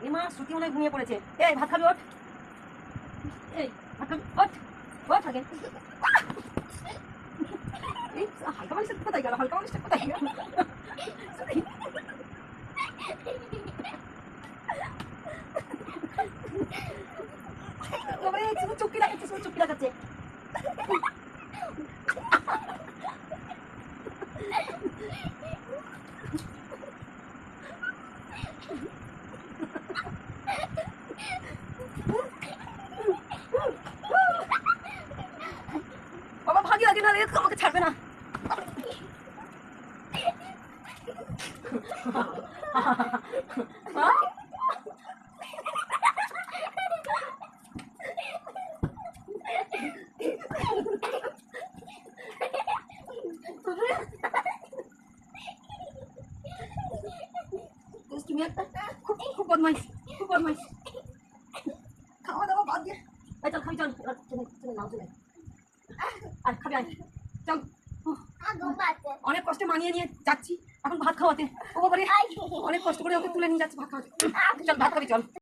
এমা শ্রুতি অনেক ঘুমিয়ে পড়েছে। এই ভাত খাবি, ওঠ। এই ভাত খাবি, ওঠ ওঠ আগে। এই হালকা মানুষটা কোথায় গেল, হালকা মানুষটা কোথায় গেল? চুক্তি লাগাচ্ছে, চুক্তি লাগাচ্ছে। বাবা ভাগি লাগে না, আমাকে ছাড়বে না। তুমি একটা খুব খুব বদমাইশ, খুব বদমাইশ। খাওয়া দাওয়া বাদ দিয়ে চল খাবি, চল চলে নাও, চলে আর খাবি আয়, চল। অনেক কষ্টে মানিয়ে নিয়ে যাচ্ছি এখন ভাত খাওয়াতে, ও বাবারে অনেক কষ্ট করে ওকে তুলে নিয়ে যাচ্ছি ভাত খাওয়াতে। চল ভাত খাবি, চল।